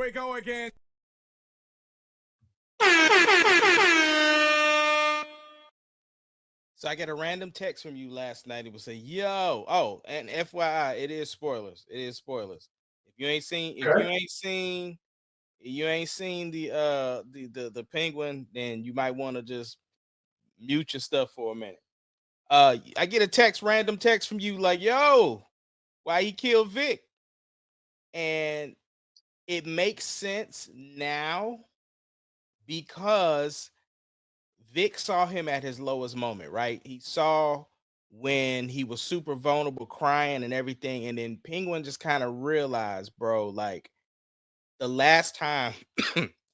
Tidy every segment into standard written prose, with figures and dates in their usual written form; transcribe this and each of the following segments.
we go again. So I get a random text from you last night. It would say, "Yo, oh, and FYI, it is spoilers. It is spoilers. Okay. If you ain't seen the penguin, then you might want to just mute your stuff for a minute." I get a random text from you like, "Yo, why he killed Vic?" And it makes sense now because Vic saw him at his lowest moment, right? He saw when he was super vulnerable, crying and everything. And then Penguin just kind of realized, bro, like the last time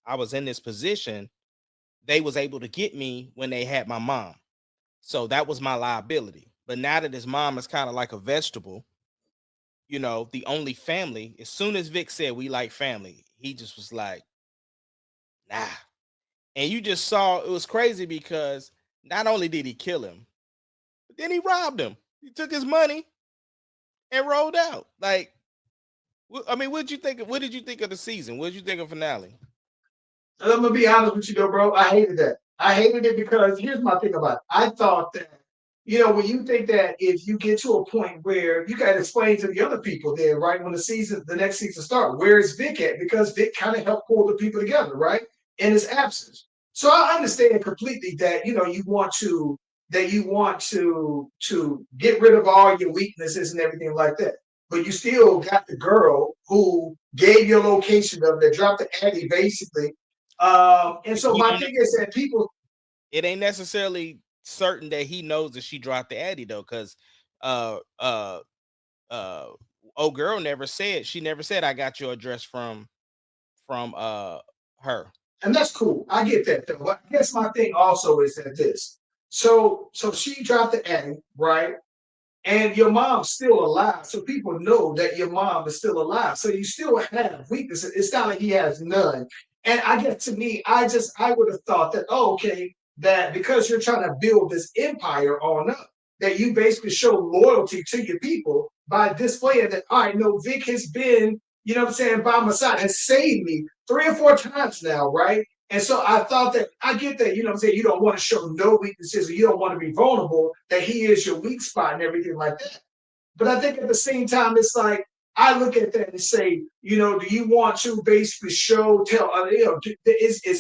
I was in this position, they was able to get me when they had my mom. So that was my liability. But now that his mom is kind of like a vegetable, the only family, as soon as Vic said we like family, he just was like, nah. And you just saw it was crazy because not only did he kill him, but then he robbed him. He took his money and rolled out. Like, I mean, what did you think? What did you think of the season? What did you think of finale? And I'm gonna be honest with you though, bro. I hated that. I hated it because here's my thing about it. I thought that, when you think that if you get to a point where you gotta explain to the other people there, right, when the next season starts, where is Vic at? Because Vic kind of helped pull the people together, right? In his absence. So I understand completely that you want to get rid of all your weaknesses and everything like that. But you still got the girl who gave your location of that dropped the Addy basically. And so He my don't thing is that people. It ain't necessarily certain that he knows that she dropped the Addy though, because uh uh uh old girl never said I got your address from her. And that's cool. I get that though. But I guess my thing also is that this. So she dropped the Addy, right? And your mom's still alive. So people know that your mom is still alive. So you still have weaknesses. It's not like he has none. And I guess to me, I would have thought that, oh, okay, that because you're trying to build this empire on up, that you basically show loyalty to your people by displaying that, all right, no, Vic has been, what I'm saying, by my side, has saved me 3 or 4 times now, right? And so I thought that I get that, what I'm saying, you don't want to show no weaknesses or you don't want to be vulnerable, that he is your weak spot and everything like that. But I think at the same time, it's like, I look at that and say, do you want to basically is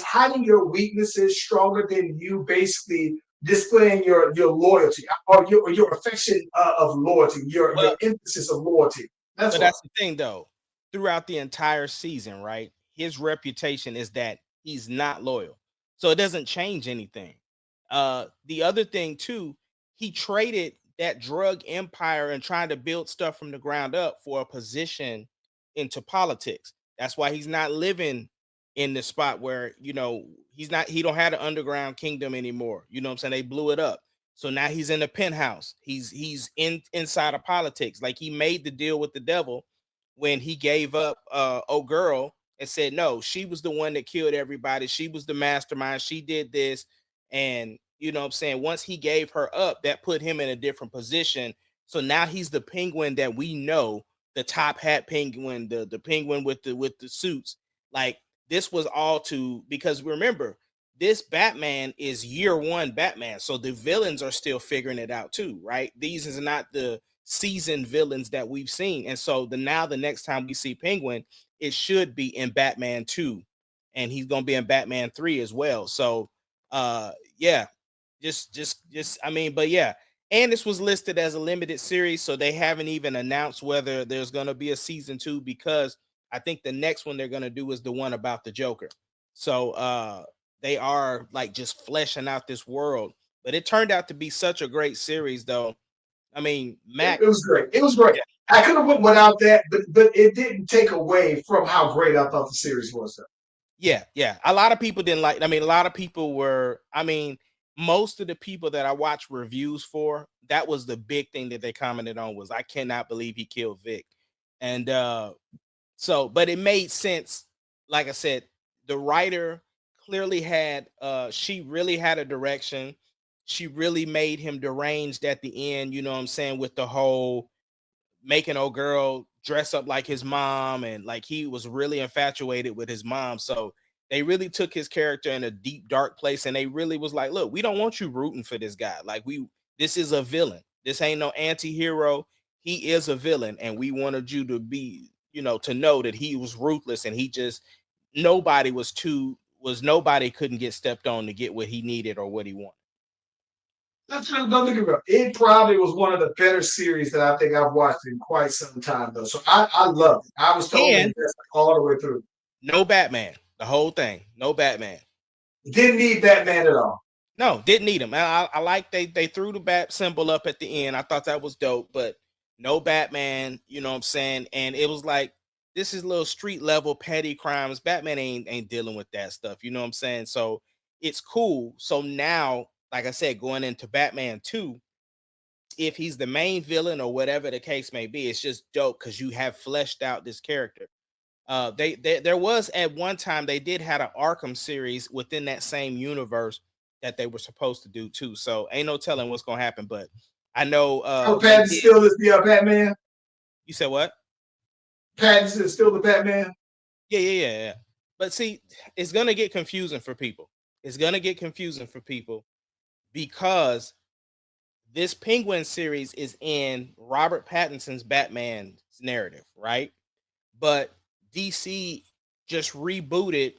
hiding your weaknesses stronger than you basically displaying your loyalty or your affection of loyalty, your Well, emphasis of loyalty? That's but why. that's the thing though. Throughout the entire season, right? His reputation is that he's not loyal. So it doesn't change anything. The other thing too, he traded that drug empire and trying to build stuff from the ground up for a position into politics. That's why he's not living in the spot where, he don't have the underground kingdom anymore. You know what I'm saying? They blew it up. So now he's in the penthouse. He's inside of politics. Like he made the deal with the devil when he gave up old girl and said no, she was the one that killed everybody. She was the mastermind. She did this. And you know what I'm saying? Once he gave her up, that put him in a different position. So now he's the penguin that we know, the top hat penguin, the penguin with the suits. Like this was all because remember, this Batman is year one Batman. So the villains are still figuring it out too, right? These is not the seasoned villains that we've seen. And so the next time we see Penguin, it should be in Batman 2. And he's gonna be in Batman 3 as well. So yeah, just I mean, but yeah. And this was listed as a limited series, so they haven't even announced whether there's gonna be a season 2 because I think the next one they're gonna do is the one about the Joker. So they are like just fleshing out this world. But it turned out to be such a great series, though. I mean, It Mac, was great. It was great. yeah, I could have went without that, but it didn't take away from how great I thought the series was. Though. yeah. A lot of people didn't like. I mean, a lot of people were. I mean, most of the people that I watched reviews for, that was the big thing that they commented on was I cannot believe he killed Vic, and so, but it made sense. Like I said, the writer clearly had she really had a direction. She really made him deranged at the end, you know what I'm saying, with the whole making old girl dress up like his mom, and like he was really infatuated with his mom. So they really took his character in a deep dark place, and they really was like, look, we don't want you rooting for this guy. Like, we this is a villain. This ain't no anti-hero. He is a villain, and we wanted you to be, to know that he was ruthless, and he just nobody couldn't get stepped on to get what he needed or what he wanted. Don't think about it. It probably was one of the better series that I think I've watched in quite some time, though. So I loved it. I was totally And invested all the way through. no Batman. The whole thing. No Batman. Didn't need Batman at all. No, didn't need him. I like they threw the bat symbol up at the end. I thought that was dope, but no Batman, you know what I'm saying? And it was like, this is little street level petty crimes. Batman ain't dealing with that stuff, you know what I'm saying? So it's cool. So now, like I said, going into Batman 2, if he's the main villain or whatever the case may be, it's just dope because you have fleshed out this character. They there was at one time they did had an Arkham series within that same universe that they were supposed to do too. So ain't no telling what's gonna happen. But I know Oh, they Pattinson did. still is the Batman. You said what? Pattinson is still the Batman. Yeah. But see, it's gonna get confusing for people. It's gonna get confusing for people because this Penguin series is in Robert Pattinson's Batman's narrative, right? But DC just rebooted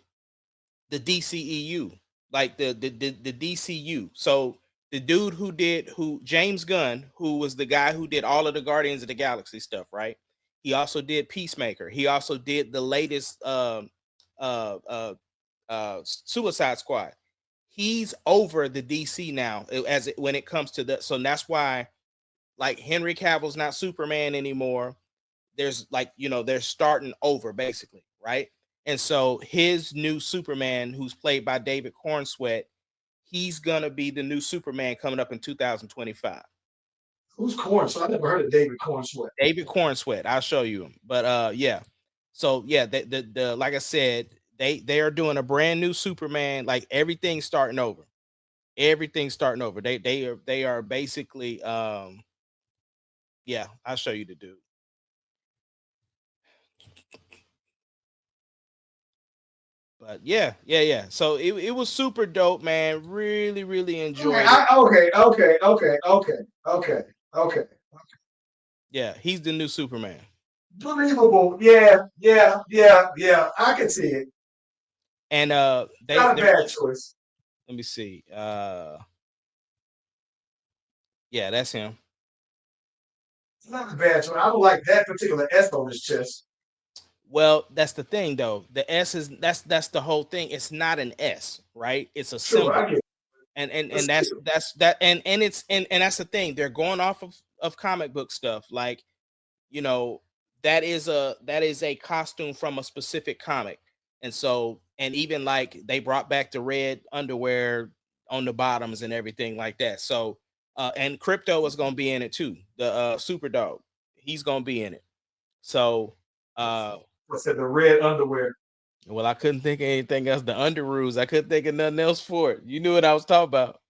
the DCEU, like the DCU. So the dude who James Gunn, who was the guy who did all of the Guardians of the Galaxy stuff, right? He also did Peacemaker. He also did the latest uh uh Suicide Squad. He's over the DC now when it comes to the, so that's why like Henry Cavill's not Superman anymore. There's like, they're starting over basically, right? And so his new Superman, who's played by David Cornsweet, he's gonna be the new Superman coming up in 2025. Who's Corn? So I never heard of David Cornsweet. David Cornsweet, I'll show you him. But yeah. So yeah, the like I said, they are doing a brand new Superman, like everything's starting over. Everything's starting over. They are basically yeah, I'll show you the dude. But yeah. So it was super dope, man. Really, really Okay, enjoyed it. okay. Yeah, he's the new Superman. Believable. Yeah. I can see it. And Not a they're bad choice. let me see. Yeah, that's him. It's not a bad choice. I don't like that particular S on his chest. Well, that's the thing though. The S is that's the whole thing. It's not an S, right? It's a True, I symbol. get it. And That's that's that and it's and that's the thing. They're going off of comic book stuff. Like, you know, that is a costume from a specific comic. And so, and even like they brought back the red underwear on the bottoms and everything like that. So and Crypto is gonna be in it too. The super dog, he's gonna be in it. So uh what's that? The red underwear. well, I couldn't think of anything else. The Underoos, I couldn't think of nothing else for it. You knew what I was talking about.